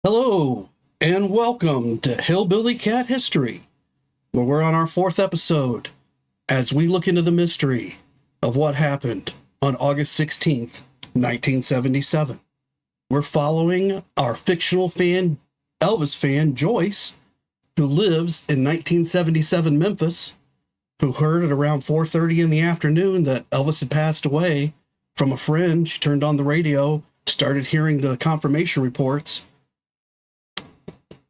Hello, and welcome to Hillbilly Cat History, where we're on our fourth episode as we look into the mystery of what happened on August 16th, 1977. We're following our fictional fan, Elvis fan, Joyce, who lives in 1977 Memphis, who heard at around 4:30 in the afternoon that Elvis had passed away from a friend. She turned on the radio, started hearing the confirmation reports.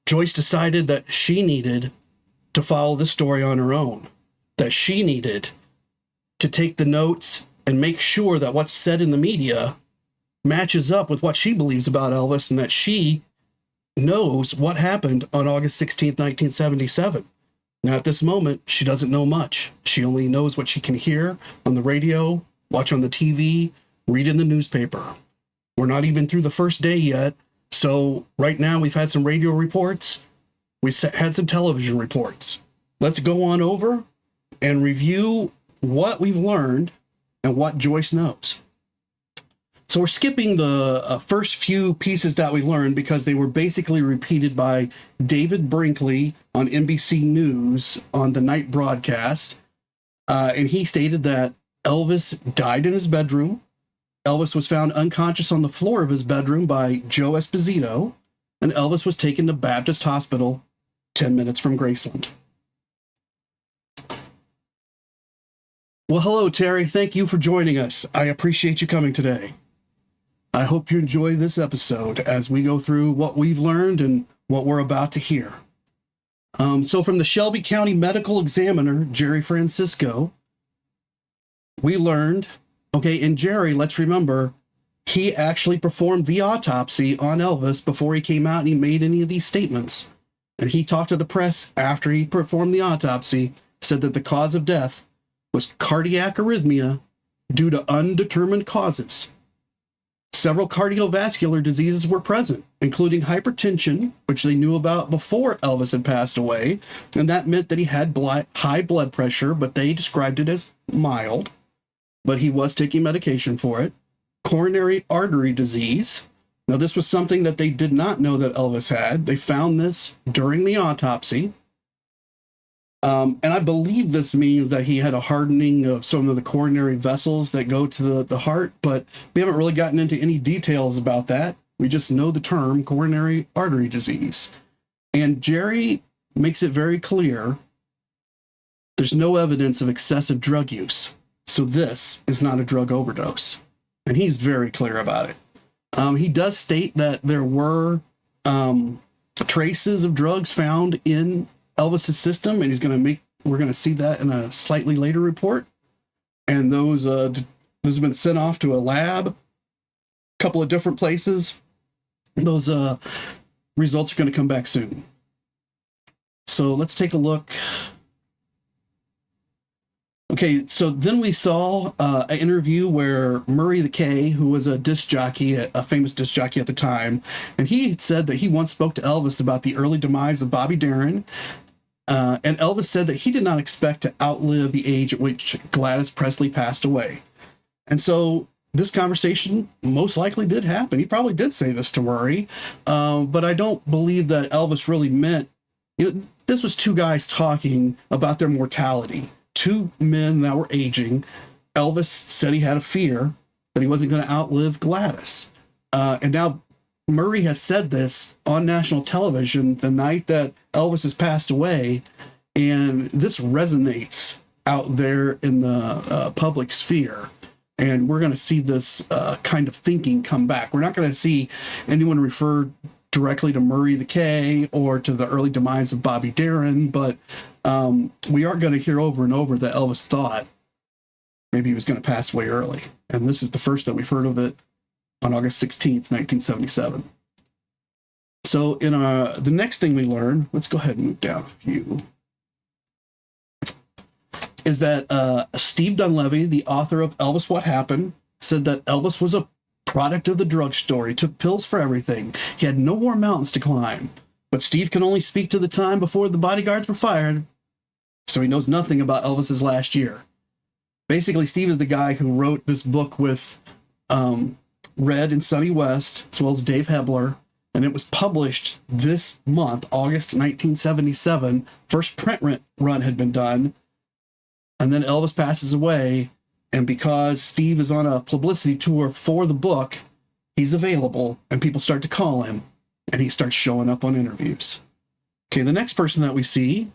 Joyce decided that she needed to follow the story on her own, that she needed to take the notes and make sure that what's said in the media matches up with what she believes about Elvis, and that she knows what happened on August 16th, 1977. Now, at this moment, she doesn't know much. She only knows what she can hear on the radio, watch on the TV, read in the newspaper. We're not even through the first day yet. So right now we've had some radio reports. We had some television reports. Let's go on over and review what we've learned and what Joyce knows. So we're skipping the first few pieces that we learned because they were basically repeated by David Brinkley on NBC News on the night broadcast. And he stated that Elvis died in his bedroom. Elvis was found unconscious on the floor of his bedroom by Joe Esposito, and Elvis was taken to Baptist Hospital 10 minutes from Graceland. Well, hello, Terry. Thank you for joining us. I appreciate you coming today. I hope you enjoy this episode as we go through what we've learned and what we're about to hear. So from the Shelby County Medical Examiner, Jerry Francisco, we learned... Okay, and Jerry, let's remember, he actually performed the autopsy on Elvis before he came out and he made any of these statements. And he talked to the press after he performed the autopsy, said that the cause of death was cardiac arrhythmia due to undetermined causes. Several cardiovascular diseases were present, including hypertension, which they knew about before Elvis had passed away, and that meant that he had high blood pressure, but they described it as mild. But he was taking medication for it. Coronary artery disease. Now, this was something that they did not know that Elvis had. They found this during the autopsy. And I believe this means that he had a hardening of some of the coronary vessels that go to the heart, but we haven't really gotten into any details about that. We just know the term coronary artery disease. And Jerry makes it very clear there's no evidence of excessive drug use. So this is not a drug overdose. And he's very clear about it. He does state that there were traces of drugs found in Elvis's system, and we're going to see that in a slightly later report. And those have been sent off to a lab, a couple of different places. Those results are going to come back soon. So let's take a look. Okay, so then we saw an interview where Murray the K, who was a disc jockey, a famous disc jockey at the time, and he said that he once spoke to Elvis about the early demise of Bobby Darin, and Elvis said that he did not expect to outlive the age at which Gladys Presley passed away. And so this conversation most likely did happen. He probably did say this to Murray, but I don't believe that Elvis really meant... this was two guys talking about their mortality. Two men that were aging. Elvis said he had a fear that he wasn't going to outlive Gladys. And now Murray has said this on national television the night that Elvis has passed away. And this resonates out there in the public sphere. And we're going to see this kind of thinking come back. We're not going to see anyone refer directly to Murray the K or to the early demise of Bobby Darin, but we are going to hear over and over that Elvis thought maybe he was going to pass away early. And this is the first that we've heard of it on August 16th, 1977. So in the next thing we learn, let's go ahead and move down a few, is that Steve Dunlevy, the author of Elvis What Happened, said that Elvis was a product of the drugstore. He took pills for everything. He had no more mountains to climb. But Steve can only speak to the time before the bodyguards were fired, so he knows nothing about Elvis's last year. Basically, Steve is the guy who wrote this book with Red and Sonny West, as well as Dave Hebler, and it was published this month, August 1977. First print run had been done, and then Elvis passes away, and because Steve is on a publicity tour for the book, he's available, and people start to call him, and he starts showing up on interviews. Okay, the next person that we see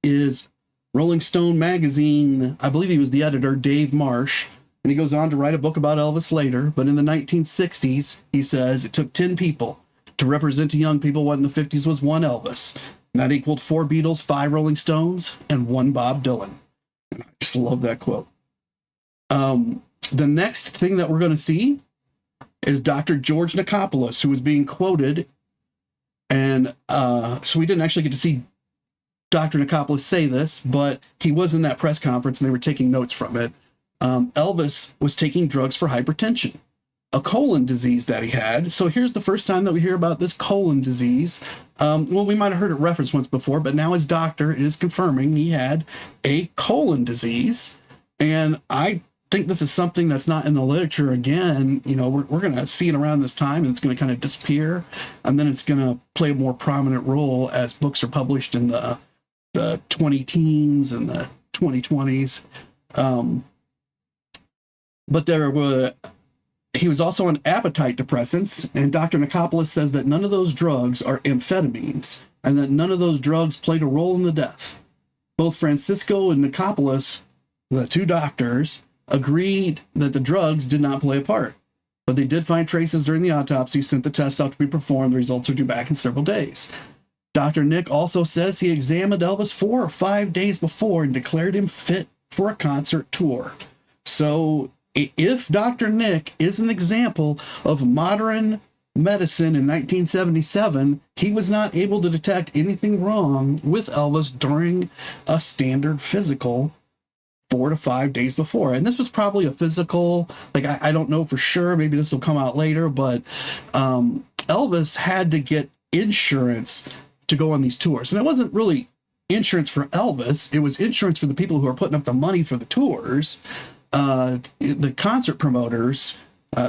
is Rolling Stone magazine, I believe he was the editor, Dave Marsh, and he goes on to write a book about Elvis later, but in the 1960s, he says it took 10 people to represent to young people what in the 50s was one Elvis. And that equaled 4 Beatles, 5 Rolling Stones, and 1 Bob Dylan. And I just love that quote. The next thing that we're going to see is Dr. George Necopoulos, who was being quoted, and so we didn't actually get to see Dr. Necopoulos say this, but he was in that press conference and they were taking notes from it. Elvis was taking drugs for hypertension, a colon disease that he had. So here's the first time that we hear about this colon disease. Well, we might have heard it referenced once before, but now his doctor is confirming he had a colon disease. And I think this is something that's not in the literature again. You know, we're going to see it around this time, and it's going to kind of disappear, and then it's going to play a more prominent role as books are published in the 20-teens and the 2020s. But he was also on appetite depressants, and Dr. Necopoulos says that none of those drugs are amphetamines, and that none of those drugs played a role in the death. Both Francisco and Necopoulos, the 2 doctors, agreed that the drugs did not play a part, but they did find traces during the autopsy, sent the tests out to be performed. The results are due back in several days. Dr. Nick also says he examined Elvis 4 or 5 days before and declared him fit for a concert tour. So if Dr. Nick is an example of modern medicine in 1977, he was not able to detect anything wrong with Elvis during a standard physical 4 to 5 days before. And this was probably a physical, like, I don't know for sure, maybe this will come out later, but Elvis had to get insurance to go on these tours. And it wasn't really insurance for Elvis, it was insurance for the people who are putting up the money for the tours. The concert promoters,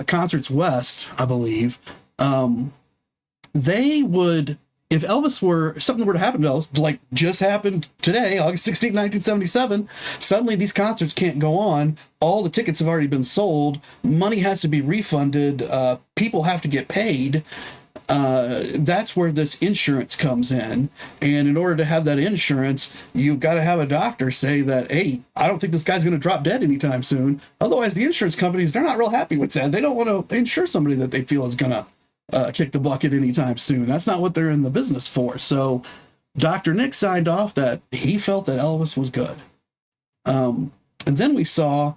Concerts West, I believe, they would, if something were to happen to Elvis, like just happened today, August 16, 1977, suddenly these concerts can't go on. All the tickets have already been sold. Money has to be refunded. People have to get paid. That's where this insurance comes in. And in order to have that insurance, you've got to have a doctor say that, hey, I don't think this guy's going to drop dead anytime soon. Otherwise, the insurance companies, they're not real happy with that. They don't want to insure somebody that they feel is going to kick the bucket anytime soon. That's not what they're in the business for. So Dr. Nick signed off that he felt that Elvis was good. And then we saw,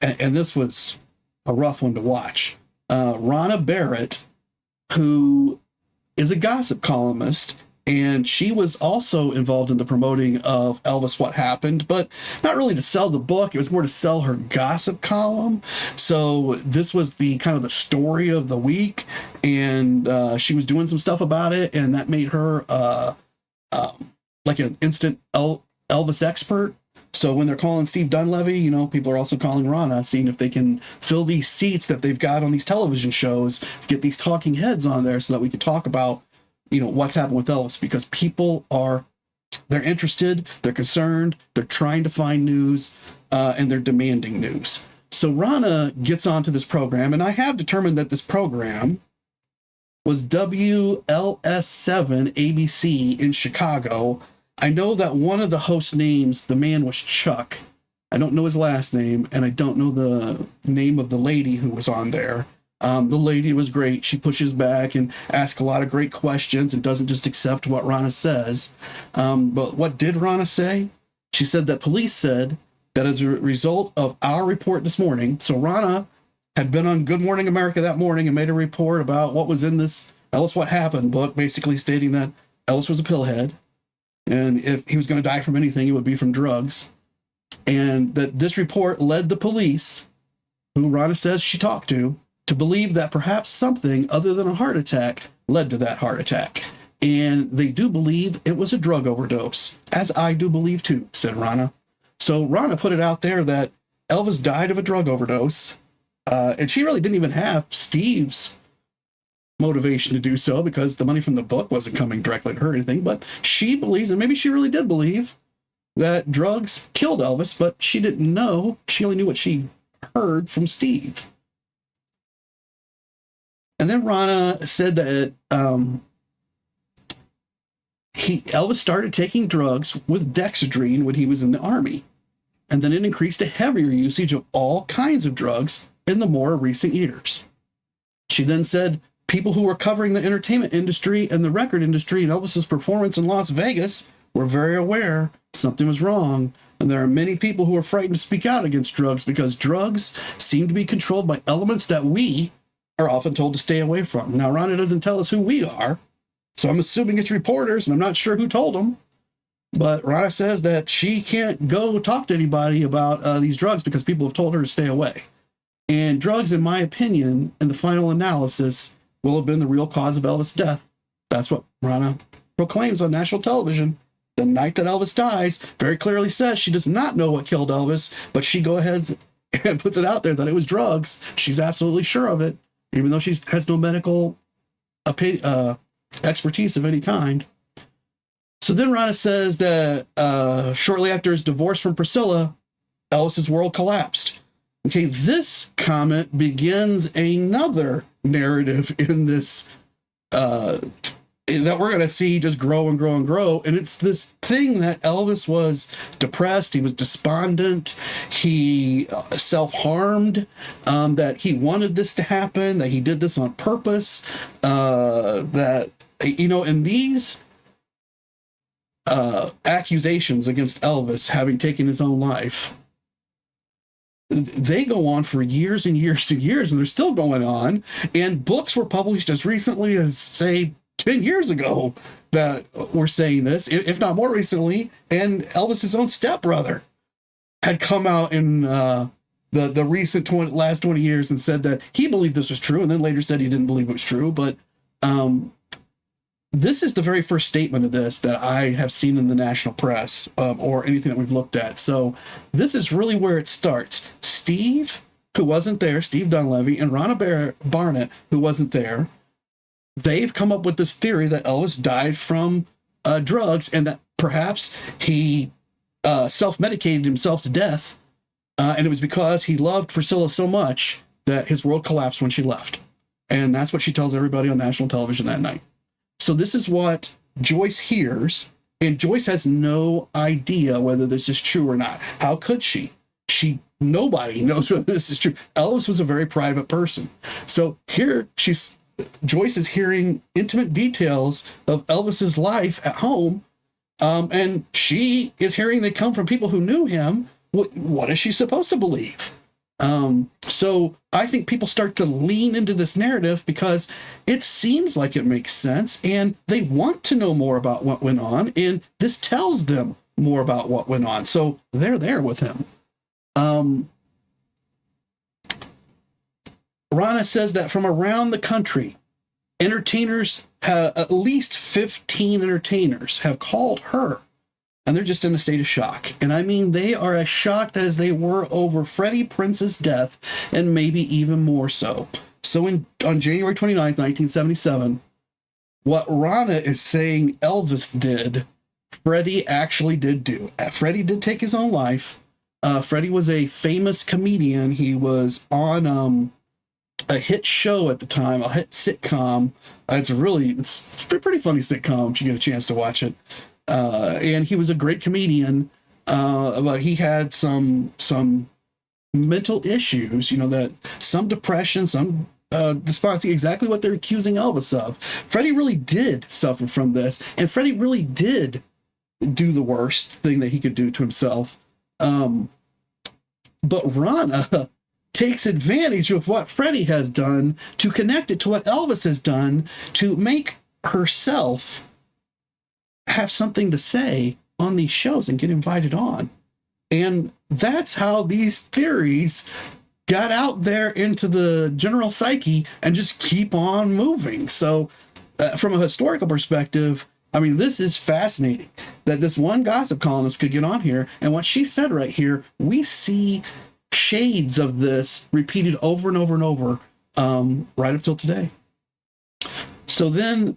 and this was a rough one to watch, Ronna Barrett, who is a gossip columnist, and she was also involved in the promoting of Elvis What Happened, but not really to sell the book. It was more to sell her gossip column. So this was the kind of the story of the week, and she was doing some stuff about it, and that made her like an instant Elvis expert. So when they're calling Steve Dunlevy, you know, people are also calling Ronna, seeing if they can fill these seats that they've got on these television shows, get these talking heads on there so that we could talk about, you know, what's happened with Elvis, because people they're interested, they're concerned, they're trying to find news, and they're demanding news. So Ronna gets onto this program, and I have determined that this program was WLS7 ABC in Chicago. I know that one of the host names, the man was Chuck. I don't know his last name, and I don't know the name of the lady who was on there. The lady was great. She pushes back and asks a lot of great questions and doesn't just accept what Ronna says. But what did Ronna say? She said that police said that as a result of our report this morning, so Ronna had been on Good Morning America that morning and made a report about what was in this Elvis What Happened book, basically stating that Elvis was a pillhead, and if he was going to die from anything, it would be from drugs. And that this report led the police, who Ronna says she talked to believe that perhaps something other than a heart attack led to that heart attack. And they do believe it was a drug overdose, as I do believe too, said Ronna. So Ronna put it out there that Elvis died of a drug overdose, and she really didn't even have Steve's motivation to do so because the money from the book wasn't coming directly to her or anything, but she believes, and maybe she really did believe, that drugs killed Elvis, but she didn't know. She only knew what she heard from Steve. And then Rana said that Elvis started taking drugs with dexedrine when he was in the Army, and then it increased to heavier usage of all kinds of drugs in the more recent years. She then said people who were covering the entertainment industry and the record industry and Elvis's performance in Las Vegas were very aware something was wrong, and there are many people who are frightened to speak out against drugs because drugs seem to be controlled by elements that we are often told to stay away from. Now, Rana doesn't tell us who we are, so I'm assuming it's reporters, and I'm not sure who told them. But Rana says that she can't go talk to anybody about these drugs because people have told her to stay away. And drugs, in my opinion, in the final analysis, will have been the real cause of Elvis' death. That's what Rana proclaims on national television. The night that Elvis dies, very clearly says she does not know what killed Elvis, but she goes ahead and puts it out there that it was drugs. She's absolutely sure of it, even though she has no medical expertise of any kind. So then Rana says that shortly after his divorce from Priscilla, Elvis's world collapsed. Okay, this comment begins another narrative in this that we're going to see just grow and grow and grow. And it's this thing that Elvis was depressed, he was despondent, he self-harmed, that he wanted this to happen, that he did this on purpose, that, you know, and these accusations against Elvis having taken his own life, they go on for years and years and years, and they're still going on. And books were published as recently as, say, 10 years ago that were saying this, if not more recently. And Elvis's own stepbrother had come out in the recent last 20 years and said that he believed this was true, and then later said he didn't believe it was true. But this is the very first statement of this that I have seen in the national press or anything that we've looked at. So this is really where it starts. Steve, who wasn't there, Steve Dunlevy, and Rana Barrett, who wasn't there, they've come up with this theory that Elvis died from drugs and that perhaps he self-medicated himself to death, and it was because he loved Priscilla so much that his world collapsed when she left. And that's what she tells everybody on national television that night. So this is what Joyce hears, and Joyce has no idea whether this is true or not. How could she? Nobody knows whether this is true. Elvis was a very private person. So here Joyce is hearing intimate details of Elvis's life at home, and she is hearing they come from people who knew him. What is she supposed to believe? So I think people start to lean into this narrative because it seems like it makes sense, and they want to know more about what went on, and this tells them more about what went on. So they're there with him. Rana says that from around the country, entertainers at least 15 entertainers have called her, and they're just in a state of shock. And I mean, they are as shocked as they were over Freddie Prinze's death, and maybe even more so. So on January 29th, 1977, what Rana is saying Elvis did, Freddie actually did do. Freddie did take his own life. Freddie was a famous comedian. He was on a hit show at the time, a hit sitcom. It's a pretty funny sitcom if you get a chance to watch it. And he was a great comedian, but he had some mental issues, you know, that some depression, some despondency, exactly what they're accusing Elvis of. Freddie really did suffer from this, and Freddie really did do the worst thing that he could do to himself. But Rana takes advantage of what Freddie has done to connect it to what Elvis has done to make herself have something to say on these shows and get invited on. And that's how these theories got out there into the general psyche and just keep on moving. So from a historical perspective, I mean, this is fascinating that this one gossip columnist could get on here, and what she said right here, we see shades of this repeated over and over and over right up till today. So then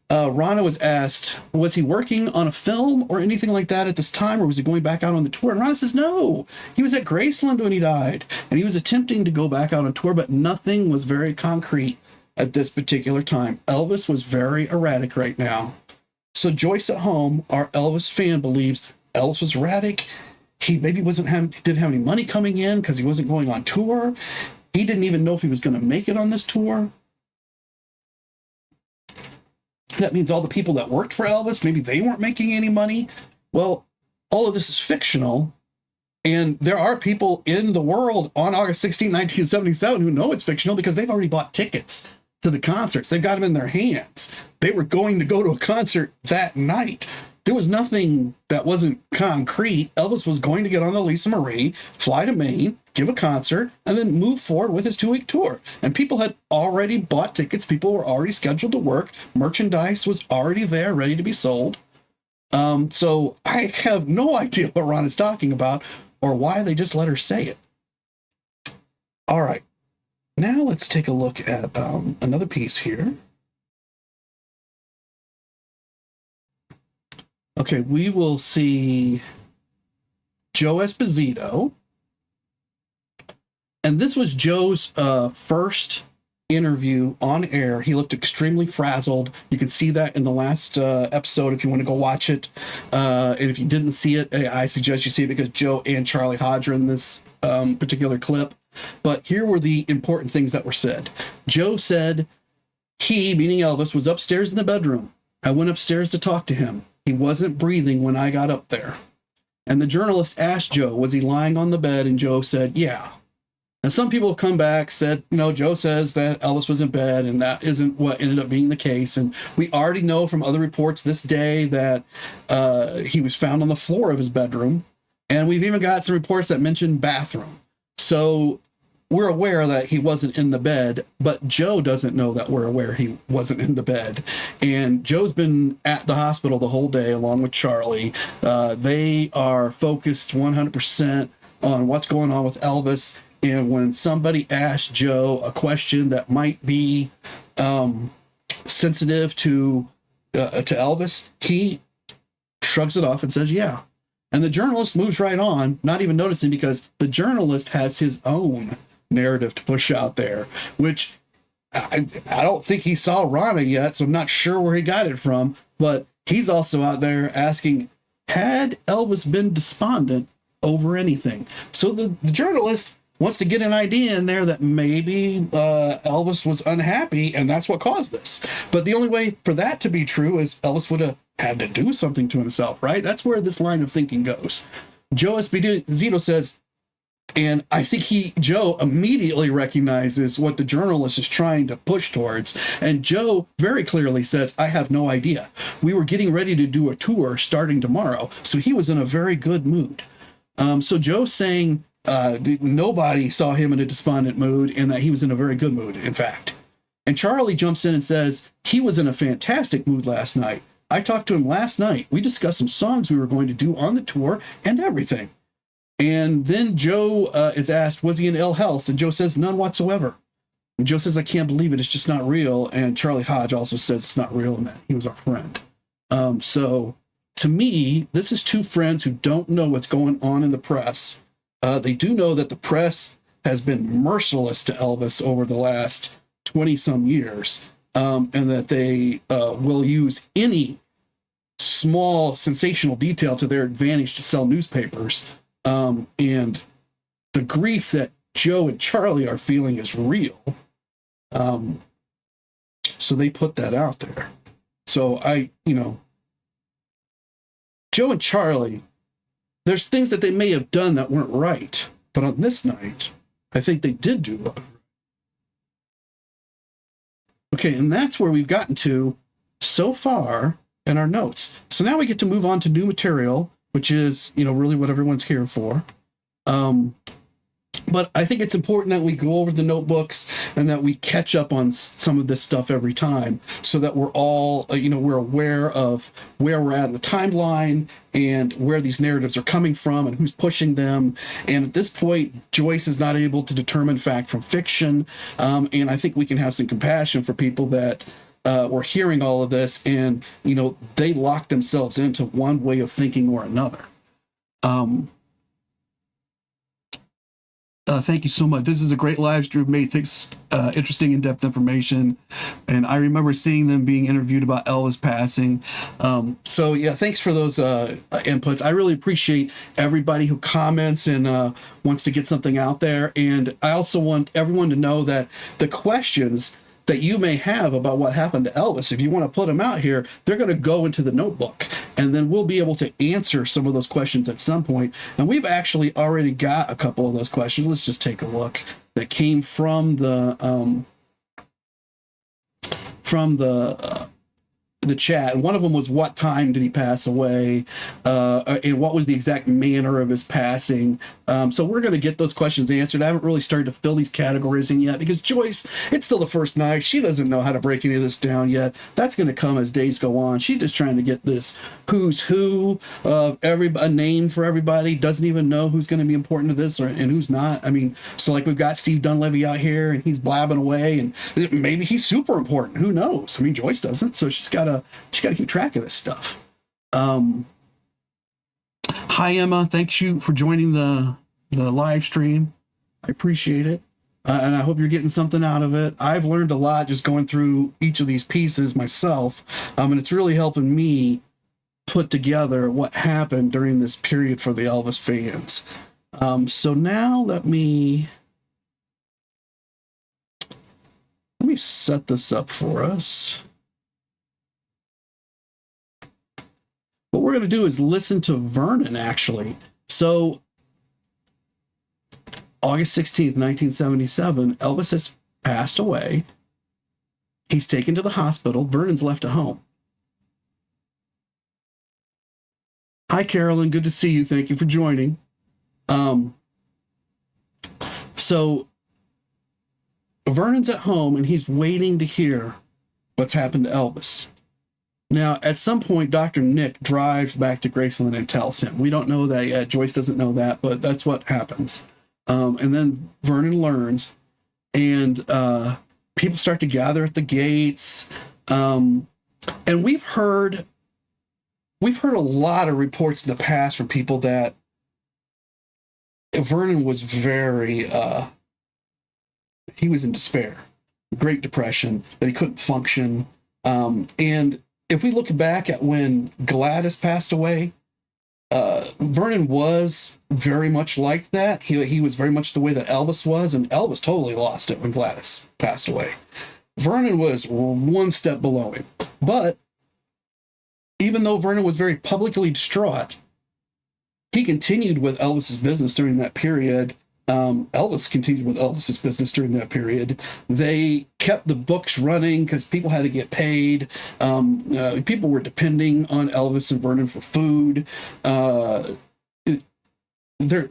Rana was asked, was he working on a film or anything like that at this time, or was he going back out on the tour? And Rana says, no, he was at Graceland when he died, and he was attempting to go back out on tour, but nothing was very concrete at this particular time. Elvis was very erratic right now. So Joyce at home, our Elvis fan, believes Elvis was erratic. He maybe didn't have any money coming in because he wasn't going on tour. He didn't even know if he was going to make it on this tour. That means all the people that worked for Elvis, maybe they weren't making any money. Well, all of this is fictional. And there are people in the world on August 16, 1977 who know it's fictional because they've already bought tickets to the concerts. They've got them in their hands. They were going to go to a concert that night. There was nothing that wasn't concrete. Elvis was going to get on the Lisa Marie, fly to Maine, give a concert, and then move forward with his 2-week tour. And people had already bought tickets. People were already scheduled to work. Merchandise was already there, ready to be sold. So I have no idea what Ron is talking about or why they just let her say it. All right. Now let's take a look at another piece here. Okay, we will see Joe Esposito. And this was Joe's first interview on air. He looked extremely frazzled. You can see that in the last episode if you want to go watch it. And if you didn't see it, I suggest you see it because Joe and Charlie Hodge are in this particular clip. But here were the important things that were said. Joe said he, meaning Elvis, was upstairs in the bedroom. I went upstairs to talk to him. He wasn't breathing when I got up there. And the journalist asked Joe, was he lying on the bed? And Joe said, yeah. And some people have come back, said, Joe says that Elvis was in bed, and that isn't what ended up being the case. And we already know from other reports this day that he was found on the floor of his bedroom. And we've even got some reports that mention bathroom. So we're aware that he wasn't in the bed, but Joe doesn't know that we're aware he wasn't in the bed. And Joe's been at the hospital the whole day along with Charlie. They are focused 100% on what's going on with Elvis. And when somebody asks Joe a question that might be sensitive to Elvis, he shrugs it off and says, yeah. And the journalist moves right on, not even noticing, because the journalist has his own narrative to push out there, which I don't think he saw Rana yet, so I'm not sure where he got it from, but he's also out there asking, had Elvis been despondent over anything? So the journalist wants to get an idea in there that maybe Elvis was unhappy and that's what caused this. But the only way for that to be true is Elvis would have had to do something to himself, right? That's where this line of thinking goes. Joe Esposito says, and I think Joe immediately recognizes what the journalist is trying to push towards. And Joe very clearly says, I have no idea. We were getting ready to do a tour starting tomorrow. So he was in a very good mood. So Joe's saying nobody saw him in a despondent mood and that he was in a very good mood, in fact. And Charlie jumps in and says, he was in a fantastic mood last night. I talked to him last night. We discussed some songs we were going to do on the tour and everything. And then Joe is asked, was he in ill health? And Joe says, none whatsoever. And Joe says, I can't believe it. It's just not real. And Charlie Hodge also says it's not real and that he was our friend. So to me, this is two friends who don't know what's going on in the press. They do know that the press has been merciless to Elvis over the last 20-some years, and that they will use any small sensational detail to their advantage to sell newspapers. And the grief that Joe and Charlie are feeling is real. So they put that out there. So Joe and Charlie, there's things that they may have done that weren't right, but on this night, I think they did do right. Okay, and that's where we've gotten to so far in our notes. So now we get to move on to new material, which is, really what everyone's here for. But I think it's important that we go over the notebooks and that we catch up on some of this stuff every time so that we're all, we're aware of where we're at in the timeline and where these narratives are coming from and who's pushing them. And at this point, Joyce is not able to determine fact from fiction. And I think we can have some compassion for people that were hearing all of this, and they locked themselves into one way of thinking or another. Thank you so much. This is a great live stream, made things interesting, in-depth information. And I remember seeing them being interviewed about Elvis passing. So yeah, thanks for those inputs. I really appreciate everybody who comments and wants to get something out there. And I also want everyone to know that the questions that you may have about what happened to Elvis, if you want to put them out here, they're going to go into the notebook, and then we'll be able to answer some of those questions at some point. And we've actually already got a couple of those questions. Let's just take a look that came from the chat. And one of them was, what time did he pass away, and what was the exact manner of his passing. So we're going to get those questions answered. I haven't really started to fill these categories in yet, because Joyce, it's still the first night. She doesn't know how to break any of this down yet. That's going to come as days go on. She's just trying to get this who's who of a name for everybody. Doesn't even know who's going to be important to this and who's not. I mean, so like we've got Steve Dunlevy out here, and he's blabbing away, and maybe he's super important. Who knows? I mean, Joyce doesn't, so she's got to keep track of this stuff. Hi, Emma. Thanks you for joining the live stream. I appreciate it. And I hope you're getting something out of it. I've learned a lot just going through each of these pieces myself. And it's really helping me put together what happened during this period for the Elvis fans. So now let me set this up for us. What we're going to do is listen to Vernon, actually. So, August 16th, 1977, Elvis has passed away. He's taken to the hospital. Vernon's left at home. Hi, Carolyn. Good to see you. Thank you for joining. So, Vernon's at home, and he's waiting to hear what's happened to Elvis. Now, at some point, Dr. Nick drives back to Graceland and tells him. We don't know that yet. Joyce doesn't know that, but that's what happens. And then Vernon learns, and people start to gather at the gates. And we've heard a lot of reports in the past from people that Vernon was very, he was in despair, Great Depression, that he couldn't function. And if we look back at when Gladys passed away, Vernon was very much like that. He was very much the way that Elvis was, and Elvis totally lost it when Gladys passed away. Vernon was one step below him. But even though Vernon was very publicly distraught, he continued with Elvis's business during that period. Elvis continued with Elvis's business during that period. They kept the books running because people had to get paid. People were depending on Elvis and Vernon for food. Their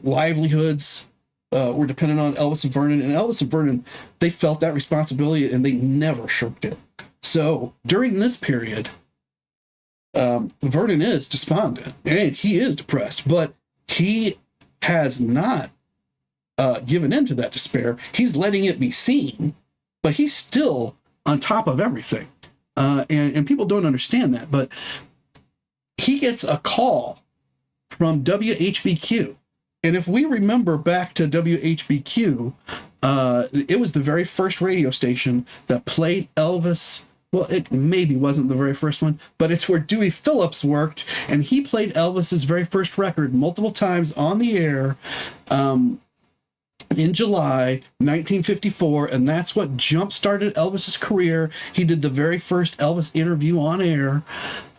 livelihoods were dependent on Elvis and Vernon. And Elvis and Vernon, they felt that responsibility, and they never shirked it. So during this period, Vernon is despondent, and he is depressed, but he has not given in to that despair. He's letting it be seen, but he's still on top of everything. And people don't understand that, but he gets a call from WHBQ. And if we remember back to WHBQ, it was the very first radio station that played Elvis. Well, it maybe wasn't the very first one, but it's where Dewey Phillips worked, and he played Elvis's very first record multiple times on the air. In July 1954, and that's what jump-started Elvis's career. He did the very first Elvis interview on air,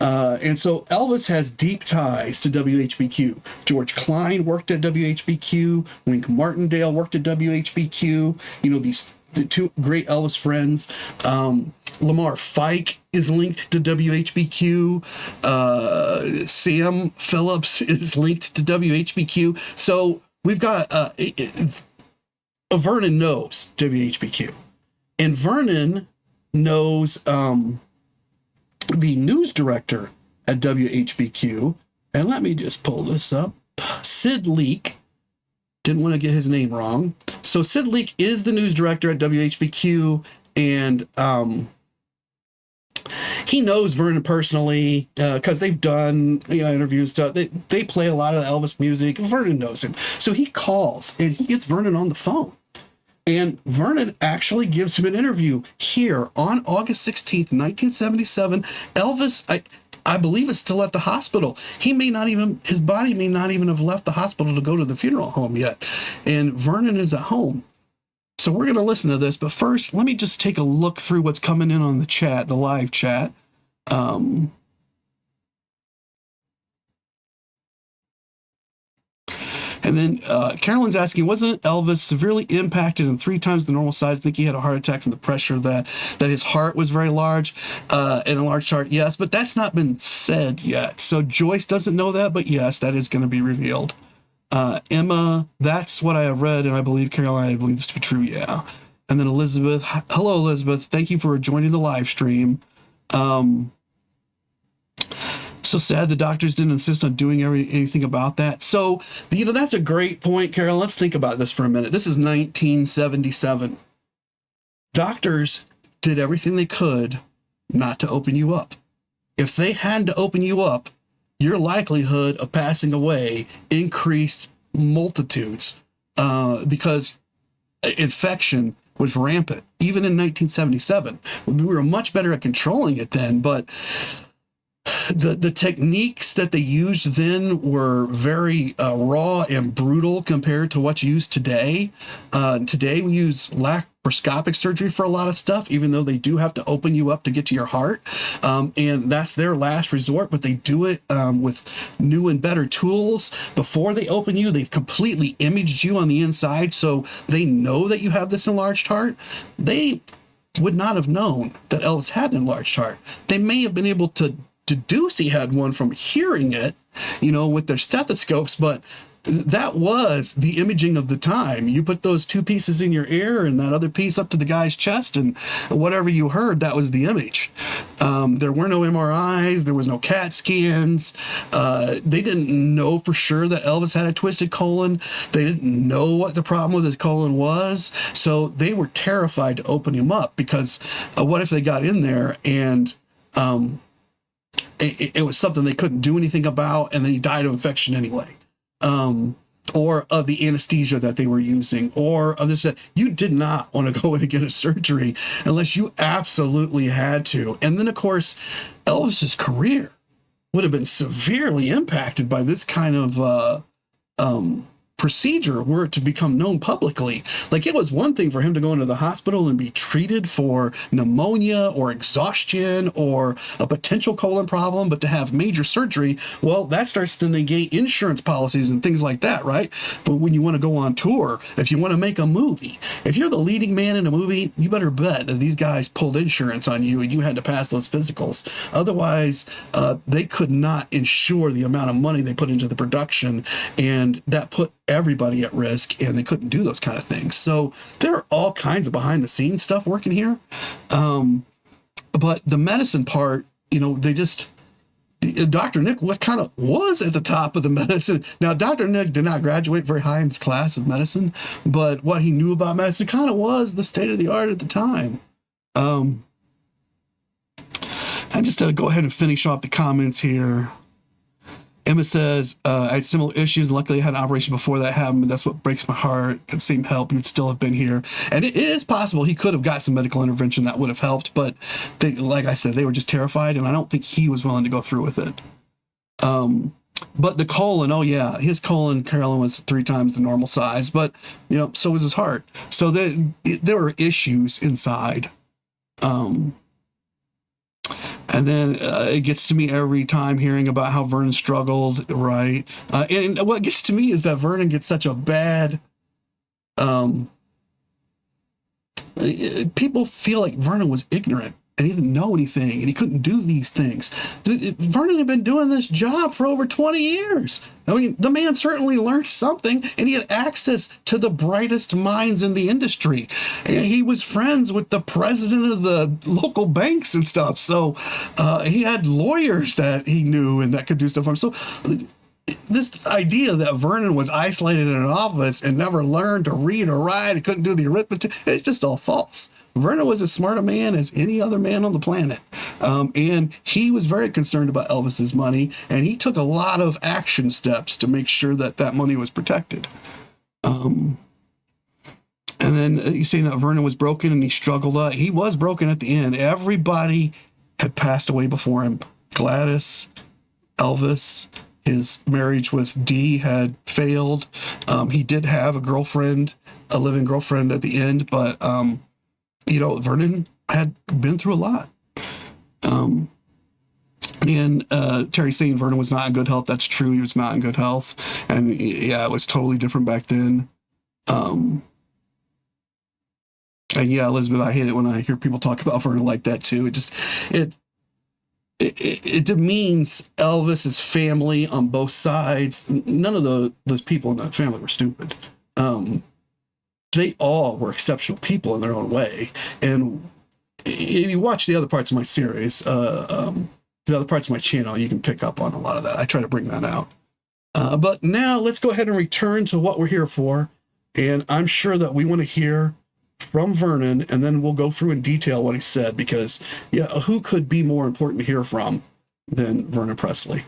and so Elvis has deep ties to WHBQ. George Klein worked at WHBQ. Wink Martindale worked at WHBQ. The two great Elvis friends. Lamar Fike is linked to WHBQ. Sam Phillips is linked to WHBQ. So we've got... Vernon knows WHBQ, and Vernon knows the news director at WHBQ. And let me just pull this up. Sid Leak. Didn't want to get his name wrong. So Sid Leak is the news director at WHBQ, and he knows Vernon personally because they've done interviews. Stuff. They play a lot of Elvis music. Vernon knows him, so he calls and he gets Vernon on the phone. And Vernon actually gives him an interview here on August 16th, 1977. Elvis, I believe, is still at the hospital. His body may not even have left the hospital to go to the funeral home yet. And Vernon is at home. So we're going to listen to this. But first, let me just take a look through what's coming in on the chat, the live chat. And then Carolyn's asking, wasn't Elvis severely impacted and 3 times the normal size? I think he had a heart attack from the pressure that his heart was very large, and a large heart, yes, but that's not been said yet. So Joyce doesn't know that, but yes, that is going to be revealed. Emma, that's what I have read, and I believe, Carolyn, I believe this to be true, yeah. And then Elizabeth, hello, Elizabeth, thank you for joining the live stream. So sad the doctors didn't insist on doing anything about that. So, that's a great point, Carol. Let's think about this for a minute. This is 1977. Doctors did everything they could not to open you up. If they had to open you up, your likelihood of passing away increased multitudes because infection was rampant. Even in 1977, we were much better at controlling it then, but the techniques that they used then were very raw and brutal compared to what's used today. Today we use laparoscopic surgery for a lot of stuff, even though they do have to open you up to get to your heart. And that's their last resort, but they do it with new and better tools. Before they open you, they've completely imaged you on the inside, so they know that you have this enlarged heart. They would not have known that Elvis had an enlarged heart. They may have been able to deduce he had one from hearing it, with their stethoscopes, but that was the imaging of the time. You put those 2 pieces in your ear and that other piece up to the guy's chest, and whatever you heard, that was the image. There were no MRIs, there was no CAT scans. They didn't know for sure that Elvis had a twisted colon. They didn't know what the problem with his colon was, so they were terrified to open him up because what if they got in there and it was something they couldn't do anything about, and then he died of infection anyway, or of the anesthesia that they were using, or of this. You did not want to go in and get a surgery unless you absolutely had to. And then, of course, Elvis's career would have been severely impacted by this kind of procedure were it to become known publicly. Like, it was one thing for him to go into the hospital and be treated for pneumonia or exhaustion or a potential colon problem, but to have major surgery, well, that starts to negate insurance policies and things like that, right? But when you want to go on tour, if you want to make a movie, if you're the leading man in a movie, you better bet that these guys pulled insurance on you and you had to pass those physicals. Otherwise, they could not insure the amount of money they put into the production, and that put everybody at risk, and they couldn't do those kind of things. So there are all kinds of behind the scenes stuff working here. But the medicine part, they just, Dr. Nick, what kind of was at the top of the medicine? Now, Dr. Nick did not graduate very high in his class of medicine, but what he knew about medicine kind of was the state of the art at the time. And just to go ahead and finish off the comments here. Emma says, I had similar issues. Luckily, I had an operation before that happened, but that's what breaks my heart. Could seem help, he would still have been here. And it is possible he could have got some medical intervention that would have helped, but they, like I said, they were just terrified, and I don't think he was willing to go through with it. But the colon, oh yeah, his colon, Carolyn, was 3 times the normal size, but, so was his heart. So there were issues inside. And then it gets to me every time hearing about how Vernon struggled, right? And what gets to me is that Vernon gets such a bad... people feel like Vernon was ignorant and he didn't know anything and he couldn't do these things. Vernon had been doing this job for over 20 years. I mean, the man certainly learned something, and he had access to the brightest minds in the industry. And he was friends with the president of the local banks and stuff. So he had lawyers that he knew and that could do stuff for him. So this idea that Vernon was isolated in an office and never learned to read or write and couldn't do the arithmetic, it's just all false. Vernon was as smart a man as any other man on the planet. And he was very concerned about Elvis's money, and he took a lot of action steps to make sure that that money was protected. And then you say that Vernon was broken and he struggled. He was broken at the end. Everybody had passed away before him. Gladys, Elvis, his marriage with Dee had failed. He did have a girlfriend, a living girlfriend at the end, but, Vernon had been through a lot. And Terry saying Vernon was not in good health. That's true. He was not in good health. And yeah, it was totally different back then. And yeah, Elizabeth, I hate it when I hear people talk about Vernon like that too. It demeans Elvis's family on both sides. None of those people in that family were stupid. They all were exceptional people in their own way. And if you watch the other parts of my series, the other parts of my channel, you can pick up on a lot of that. I try to bring that out. But now let's go ahead and return to what we're here for. And I'm sure that we want to hear from Vernon, and then we'll go through in detail what he said, because yeah, who could be more important to hear from than Vernon Presley?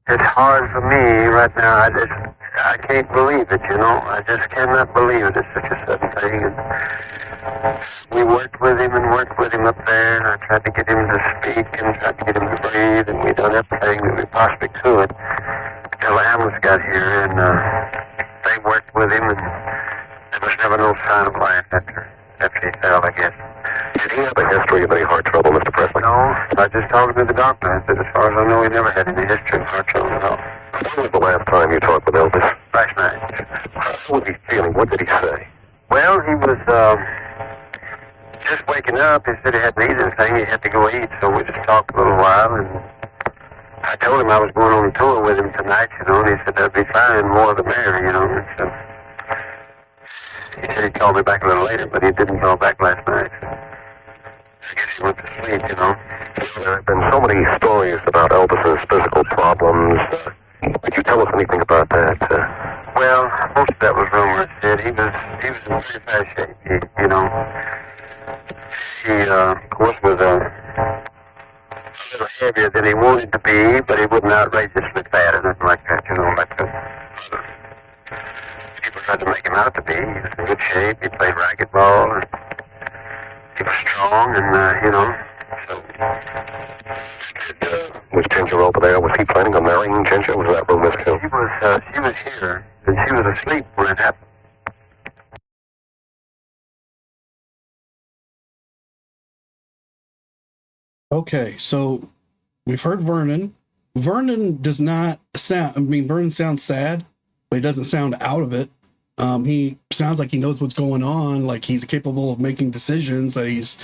It's hard for me right now. I can't believe it, I just cannot believe it. It's such a sudden thing. And we worked with him up there, and I tried to get him to speak and tried to get him to breathe, and we done everything that we possibly could until the ambulance got here, and they worked with him, and there was never no sign of life after he fell, I guess. Did he have a history of any heart trouble, Mr. Presley? No, I just talked to the doctor. I said, as far as I know, he never had any history of heart trouble at all. When was the last time you talked with Elvis? Last night. How was he feeling? What did he say? Well, he was just waking up. He said he hadn't eaten anything. He had to go eat, so we just talked a little while, and I told him I was going on a tour with him tonight, and he said that'd be fine, more the merrier, and so he said he'd call me back a little later, but he didn't call back last night. So I guess he went to sleep, There have been so many stories about Elvis's physical problems. Could you tell us anything about that? Well, most of that was rumors. Said he was in pretty bad shape. He of course, was a little heavier than he wanted to be, but he wasn't outrageously fat or nothing like that, like the people tried to make him out to be. He was in good shape. He played racquetball, and he was strong, and, so. Was Ginger over there? Was he planning on marrying Ginger? Was that rumor too? She was here, and she was asleep when it happened. Okay, so we've heard Vernon. Vernon does not sound, Vernon sounds sad, but he doesn't sound out of it. He sounds like he knows what's going on, like he's capable of making decisions, that he's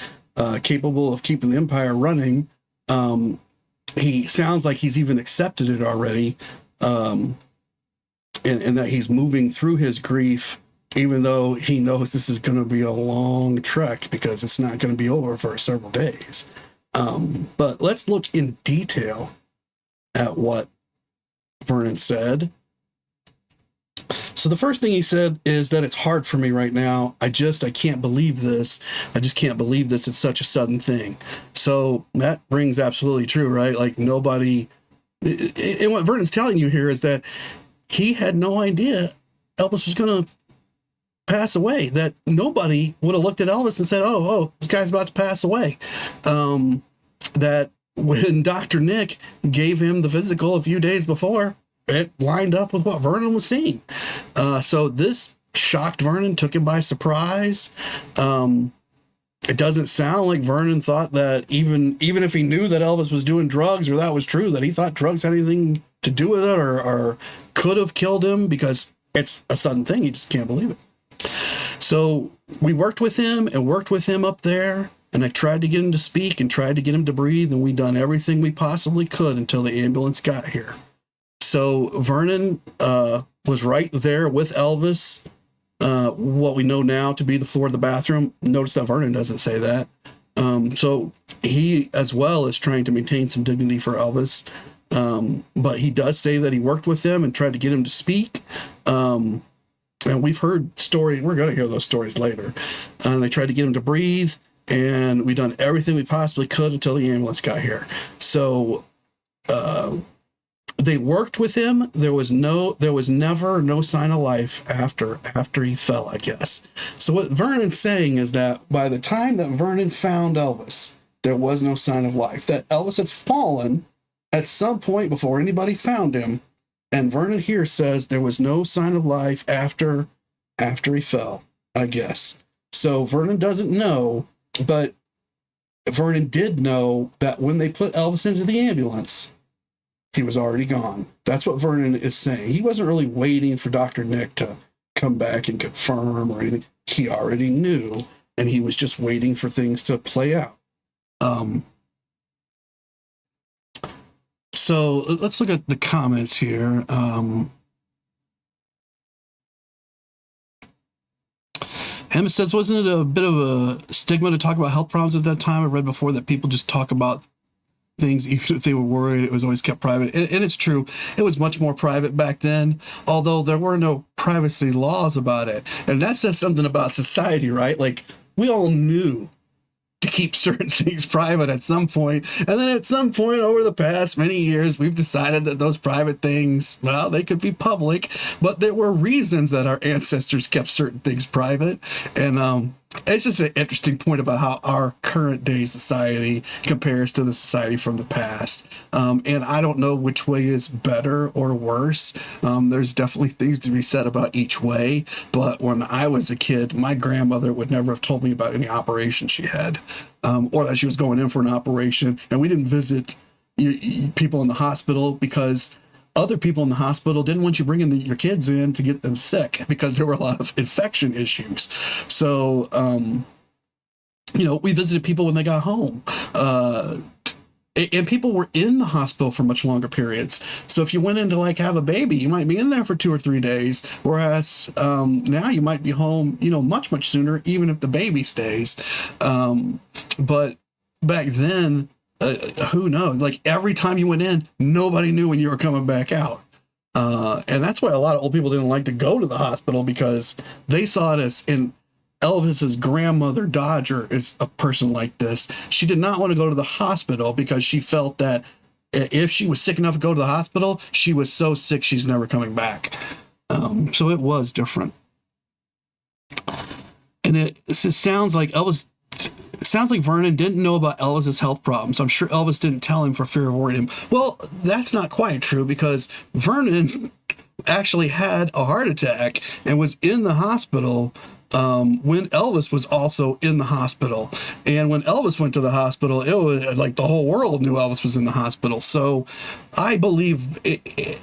capable of keeping the empire running. He sounds like he's even accepted it already, and that he's moving through his grief, even though he knows this is going to be a long trek, because it's not going to be over for several days. But let's look in detail at what Vernon said. So the first thing he said is that it's hard for me right now. I can't believe this. I just can't believe this. It's such a sudden thing. So that rings absolutely true, right? Like nobody, and what Vernon's telling you here is that he had no idea Elvis was going to pass away, that nobody would have looked at Elvis and said, oh, this guy's about to pass away. That when Dr. Nick gave him the physical a few days before, it lined up with what Vernon was seeing. So this shocked Vernon, took him by surprise. It doesn't sound like Vernon thought that even if he knew that Elvis was doing drugs, or that was true, that he thought drugs had anything to do with it, or could have killed him, because it's a sudden thing. You just can't believe it. So we worked with him up there, and I tried to get him to speak and tried to get him to breathe, and we done everything we possibly could until the ambulance got here. So Vernon was right there with Elvis, what we know now to be the floor of the bathroom. Notice that Vernon doesn't say that. So he as well is trying to maintain some dignity for Elvis. But he does say that he worked with him and tried to get him to speak. And we've heard stories, we're going to hear those stories later. They tried to get him to breathe, and we done everything we possibly could until the ambulance got here. So they worked with him. There was never no sign of life after he fell, I guess. So what Vernon's saying is that by the time that Vernon found Elvis, there was no sign of life. That Elvis had fallen at some point before anybody found him. And Vernon here says there was no sign of life after he fell, I guess. So Vernon doesn't know, but Vernon did know that when they put Elvis into the ambulance, he was already gone. That's what Vernon is saying. He wasn't really waiting for Dr. Nick to come back and confirm or anything. He already knew, and he was just waiting for things to play out. So let's look at the comments here. Emma says, wasn't it a bit of a stigma to talk about health problems at that time? I read before that people just talk about things even if they were worried. It was always kept private. And it's true. It was much more private back then, although there were no privacy laws about it. And that says something about society, right? Like, we all knew to keep certain things private at some point. And then at some point over the past many years, we've decided that those private things, well, they could be public, but there were reasons that our ancestors kept certain things private. And it's just an interesting point about how our current day society compares to the society from the past. And I don't know which way is better or worse. There's definitely things to be said about each way. But when I was a kid, my grandmother would never have told me about any operation she had, or that she was going in for an operation. And we didn't visit people in the hospital because other people in the hospital didn't want you bringing your kids in to get them sick because there were a lot of infection issues. So, we visited people when they got home. And people were in the hospital for much longer periods. So if you went in to have a baby, you might be in there for 2 or 3 days. Whereas now you might be home, much, much sooner, even if the baby stays. But back then, who knows? Like, every time you went in, nobody knew when you were coming back out. And that's why a lot of old people didn't like to go to the hospital, because they saw it as, in Elvis's grandmother, Dodger, is a person like this. She did not want to go to the hospital because she felt that if she was sick enough to go to the hospital, she was so sick she's never coming back. So it was different. And it sounds like Vernon didn't know about Elvis's health problems. I'm sure Elvis didn't tell him for fear of worrying him. Well, that's not quite true, because Vernon actually had a heart attack and was in the hospital when Elvis was also in the hospital. And when Elvis went to the hospital, it was like the whole world knew Elvis was in the hospital. So I believe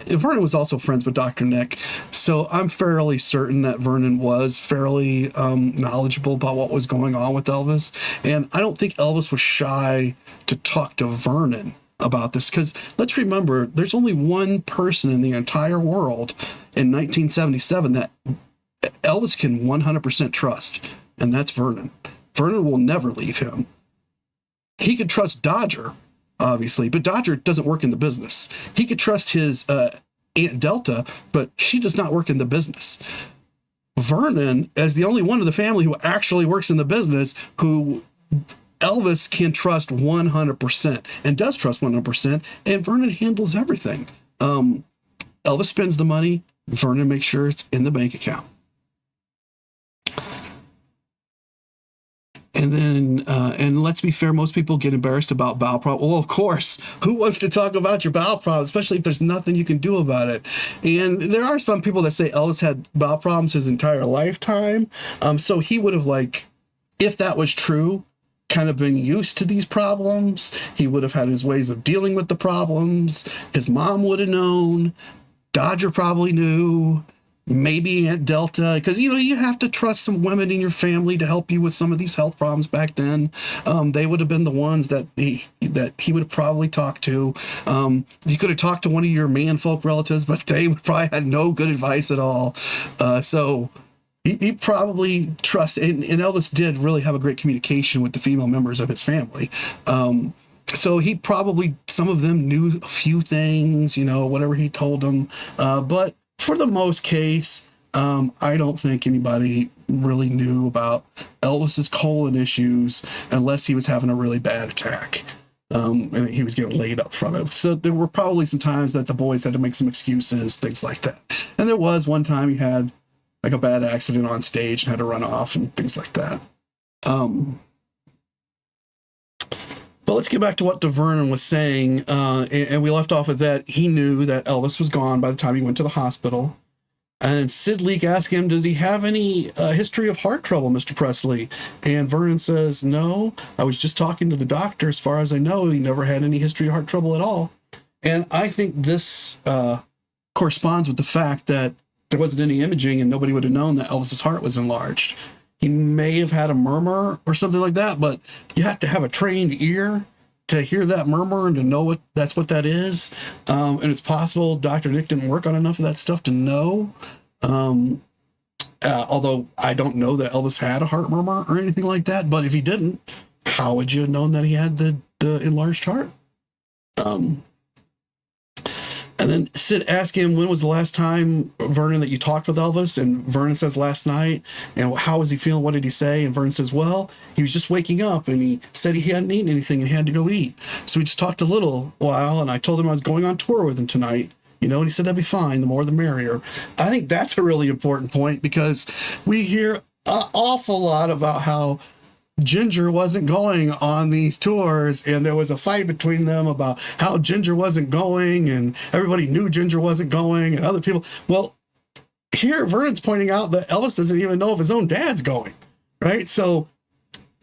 Vernon was also friends with Dr. Nick. So I'm fairly certain that Vernon was fairly knowledgeable about what was going on with Elvis. And I don't think Elvis was shy to talk to Vernon about this, because let's remember, there's only one person in the entire world in 1977 that Elvis can 100% trust, and that's Vernon. Vernon will never leave him. He could trust Dodger, obviously, but Dodger doesn't work in the business. He could trust his Aunt Delta, but she does not work in the business. Vernon, as the only one of the family who actually works in the business, who Elvis can trust 100% and does trust 100%, and Vernon handles everything. Elvis spends the money, Vernon makes sure it's in the bank account. And then, and let's be fair, most people get embarrassed about bowel problems. Well, of course, who wants to talk about your bowel problems, especially if there's nothing you can do about it? And there are some people that say Elvis had bowel problems his entire lifetime. So he would have, if that was true, kind of been used to these problems. He would have had his ways of dealing with the problems. His mom would have known. Dodger probably knew. Maybe Aunt Delta, because you have to trust some women in your family to help you with some of these health problems back then. They would have been the ones that he would have probably talked to. You could have talked to one of your manfolk relatives, but they probably had no good advice at all. So he probably trusts, and Elvis did really have a great communication with the female members of his family. So he probably, some of them knew a few things, whatever he told them. But for the most case, I don't think anybody really knew about Elvis's colon issues unless he was having a really bad attack. And he was getting laid up from it. So there were probably some times that the boys had to make some excuses, things like that. And there was one time he had like a bad accident on stage and had to run off and things like that. But let's get back to what Vernon was saying. And we left off with that. He knew that Elvis was gone by the time he went to the hospital. And Sid Leek asked him, did he have any history of heart trouble, Mr. Presley? And Vernon says, no, I was just talking to the doctor. As far as I know, he never had any history of heart trouble at all. And I think this corresponds with the fact that there wasn't any imaging and nobody would have known that Elvis's heart was enlarged. He may have had a murmur or something like that, but you have to have a trained ear to hear that murmur and to know what that is. And it's possible Dr. Nick didn't work on enough of that stuff to know. Although I don't know that Elvis had a heart murmur or anything like that, but if he didn't, how would you have known that he had the enlarged heart? And then Sid asked him, when was the last time, Vernon, that you talked with Elvis? And Vernon says, last night. And how was he feeling? What did he say? And Vernon says, well, he was just waking up and he said he hadn't eaten anything and he had to go eat. So we just talked a little while and I told him I was going on tour with him tonight. And he said that'd be fine. The more the merrier. I think that's a really important point because we hear an awful lot about how Ginger wasn't going on these tours, and there was a fight between them about how Ginger wasn't going, and everybody knew Ginger wasn't going, and other people. Well, here Vernon's pointing out that Elvis doesn't even know if his own dad's going, right? So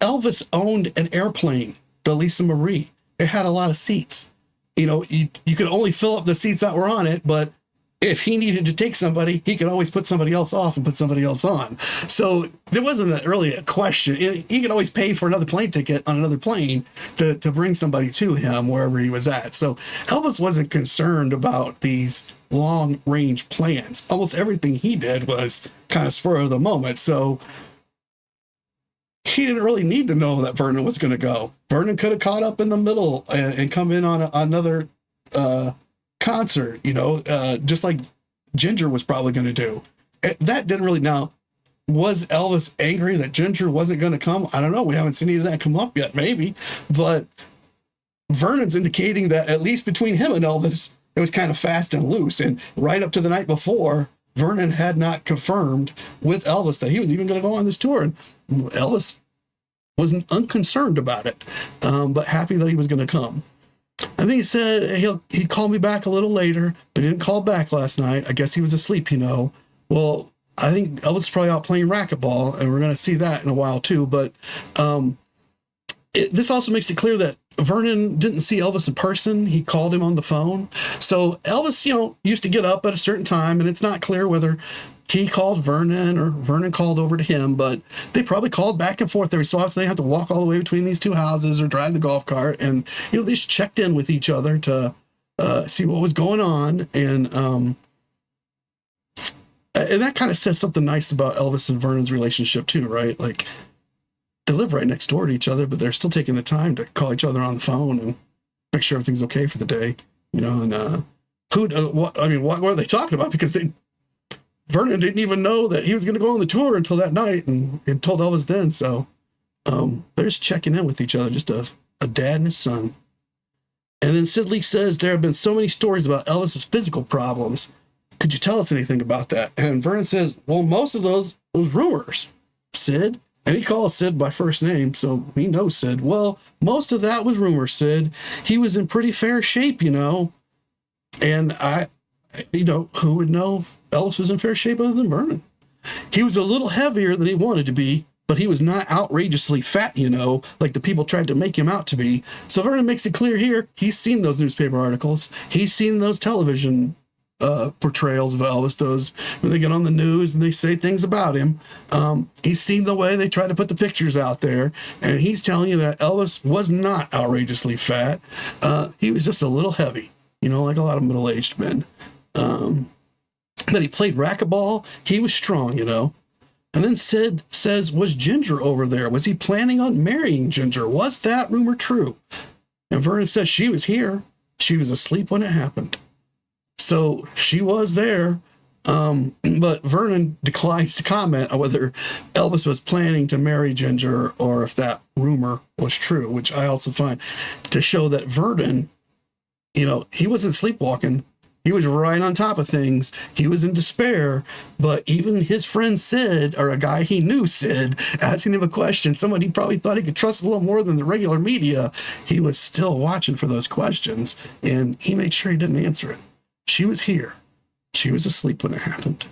Elvis owned an airplane, the Lisa Marie. It had a lot of seats. You could only fill up the seats that were on it, but if he needed to take somebody, he could always put somebody else off and put somebody else on. So there wasn't really a question. He could always pay for another plane ticket on another plane to bring somebody to him wherever he was at. So Elvis wasn't concerned about these long range plans. Almost everything he did was kind of spur of the moment. So he didn't really need to know that Vernon was going to go. Vernon could have caught up in the middle and come in on another concert, just like Ginger was probably going to do. That didn't really. Now, was Elvis angry that Ginger wasn't going to come? I don't know. We haven't seen any of that come up yet, maybe. But Vernon's indicating that at least between him and Elvis, it was kind of fast and loose. And right up to the night before, Vernon had not confirmed with Elvis that he was even going to go on this tour. And Elvis was unconcerned about it, but happy that he was going to come. I think he said he'd call me back a little later, but he didn't call back last night. I guess he was asleep, Well, I think Elvis is probably out playing racquetball, and we're going to see that in a while too. But this also makes it clear that Vernon didn't see Elvis in person. He called him on the phone. So Elvis, used to get up at a certain time, and it's not clear whether he called Vernon or Vernon called over to him, but they probably called back and forth every so often. They had to walk all the way between these two houses or drive the golf cart, and they just checked in with each other to see what was going on, and that kind of says something nice about Elvis and Vernon's relationship too, right? Like they live right next door to each other, but they're still taking the time to call each other on the phone and make sure everything's okay for the day, And what were they talking about? Because Vernon didn't even know that he was going to go on the tour until that night and told Elvis then. So they're just checking in with each other, just a dad and his son. And then Sid Leek says, there have been so many stories about Elvis's physical problems. Could you tell us anything about that? And Vernon says, well, most of those was rumors, Sid. And he calls Sid by first name, so he knows Sid. Well, most of that was rumors, Sid. He was in pretty fair shape, And who would know if Elvis was in fair shape other than Vernon? He was a little heavier than he wanted to be, but he was not outrageously fat, like the people tried to make him out to be. So Vernon makes it clear here, he's seen those newspaper articles. He's seen those television portrayals of Elvis, those when they get on the news and they say things about him. He's seen the way they try to put the pictures out there, and he's telling you that Elvis was not outrageously fat. He was just a little heavy, like a lot of middle-aged men. That he played racquetball, he was strong, And then Sid says, was Ginger over there? Was he planning on marrying Ginger? Was that rumor true? And Vernon says she was here. She was asleep when it happened. So she was there. But Vernon declines to comment on whether Elvis was planning to marry Ginger or if that rumor was true, which I also find to show that Vernon, he wasn't sleepwalking. He was right on top of things. He was in despair, but even his friend Sid, or a guy he knew, Sid, asking him a question, someone he probably thought he could trust a little more than the regular media, he was still watching for those questions, and he made sure he didn't answer it. She was here. She was asleep when it happened.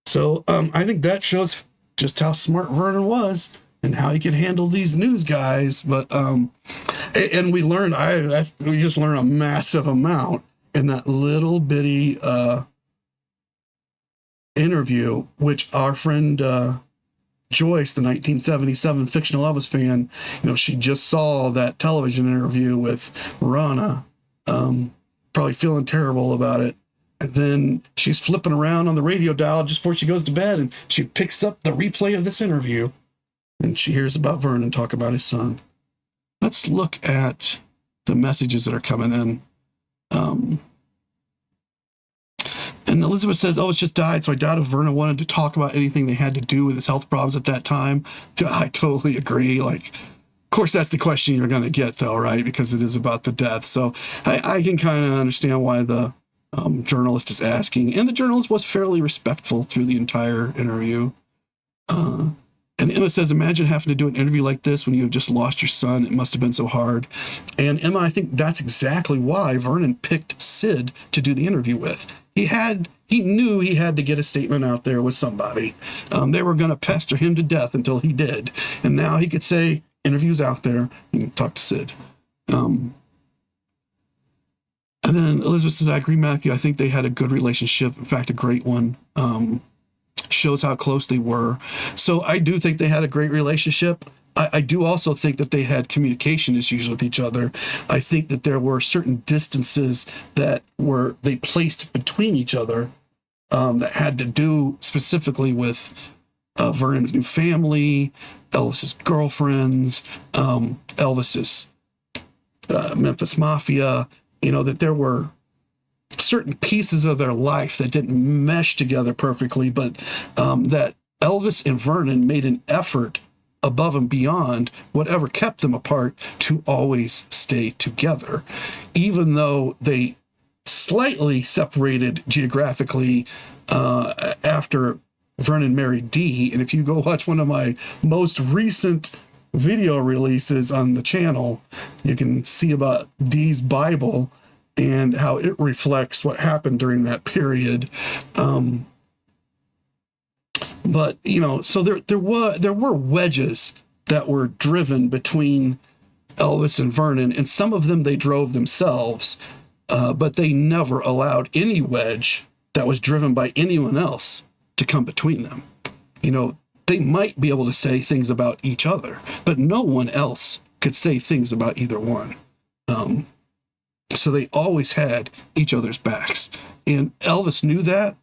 So I think that shows just how smart Vernon was and how he could handle these news guys. But and we we just learned a massive amount in that little bitty interview, which our friend Joyce, the 1977 fictional Elvis fan, she just saw that television interview with Rana, probably feeling terrible about it. And then she's flipping around on the radio dial just before she goes to bed, and she picks up the replay of this interview, and she hears about Vernon talk about his son. Let's look at the messages that are coming in. And Elizabeth says, Elvis just died, so I doubt if Vernon wanted to talk about anything they had to do with his health problems at that time. I totally agree. Like, of course, that's the question you're going to get, though, right? Because it is about the death. So I can kind of understand why the journalist is asking. And the journalist was fairly respectful through the entire interview. And Emma says, imagine having to do an interview like this when you have just lost your son. It must have been so hard. And Emma, I think that's exactly why Vernon picked Sid to do the interview with. He knew he had to get a statement out there with somebody. They were going to pester him to death until he did. And now he could say, interview's out there, you can talk to Sid. And then Elizabeth says, I agree, Matthew. I think they had a good relationship. In fact, a great one. Shows how close they were. So I do think they had a great relationship. I do also think that they had communication issues with each other. I think that there were certain distances that they placed between each other that had to do specifically with Vernon's new family, Elvis's girlfriends, Elvis's Memphis Mafia, that there were certain pieces of their life that didn't mesh together perfectly, but that Elvis and Vernon made an effort above and beyond whatever kept them apart to always stay together, even though they slightly separated geographically after Vernon married Dee. And if you go watch one of my most recent video releases on the channel, you can see about Dee's Bible and how it reflects what happened during that period. But, so there were wedges that were driven between Elvis and Vernon, and some of them they drove themselves, but they never allowed any wedge that was driven by anyone else to come between them. They might be able to say things about each other, but no one else could say things about either one. So they always had each other's backs. And Elvis knew that,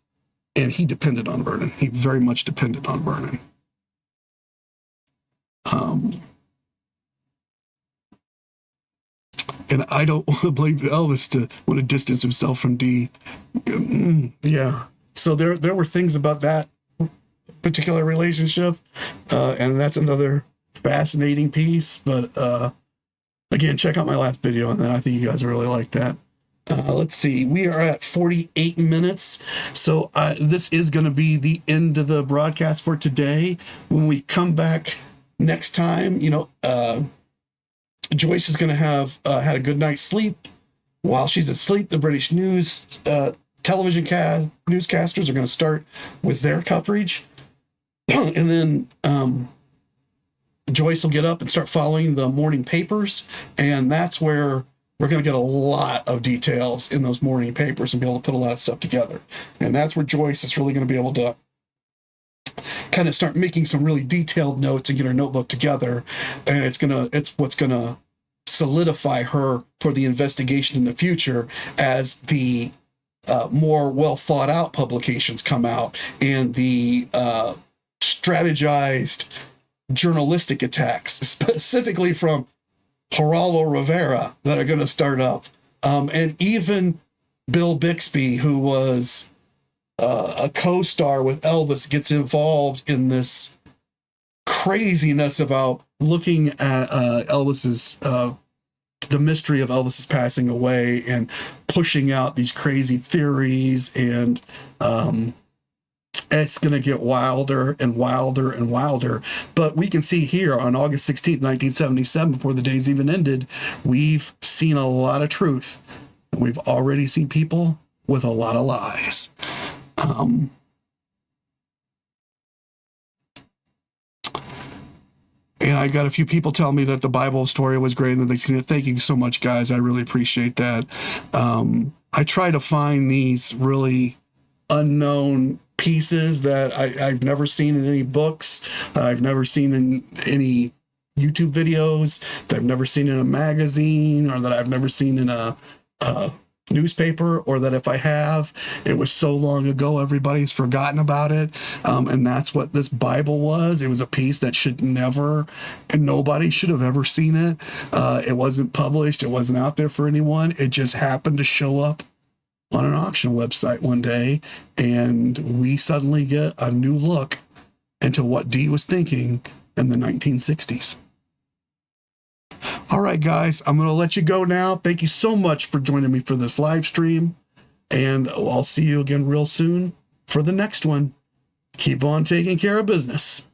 and he depended on Vernon. He very much depended on Vernon. And I don't want to blame Elvis to want to distance himself from Dee. Yeah. So there were things about that particular relationship, and that's another fascinating piece. But again, check out my last video on that. I think you guys will really like that. Let's see. We are at 48 minutes. So this is going to be the end of the broadcast for today. When we come back next time, Joyce is going to have had a good night's sleep. While she's asleep, the British news television newscasters are going to start with their coverage. And then Joyce will get up and start following the morning papers. And that's where we're going to get a lot of details in those morning papers and be able to put a lot of stuff together. And that's where Joyce is really going to be able to kind of start making some really detailed notes and get her notebook together. And it's what's going to solidify her for the investigation in the future as the more well thought out publications come out and the strategized journalistic attacks, specifically from Geraldo Rivera, that are going to start up. And even Bill Bixby, who was a co-star with Elvis gets involved in this craziness about looking at Elvis's the mystery of Elvis's passing away and pushing out these crazy theories, and it's going to get wilder and wilder and wilder. But we can see here on August 16th, 1977, before the days even ended, we've seen a lot of truth. We've already seen people with a lot of lies. And I got a few people telling me that the Bible story was great and that they've seen it. Thank you so much, guys. I really appreciate that. I try to find these really unknown pieces that I've never seen in any books. I've never seen in any YouTube videos, that I've never seen in a magazine, or that I've never seen in a newspaper, or that if I have, it was so long ago everybody's forgotten about it. And that's what this Bible was. It was a piece that should never, and nobody should have ever seen it. It wasn't published, it wasn't out there for anyone. It just happened to show up on an auction website one day, and we suddenly get a new look into what Dee was thinking in the 1960s. All right, guys, I'm going to let you go now. Thank you so much for joining me for this live stream, and I'll see you again real soon for the next one. Keep on taking care of business.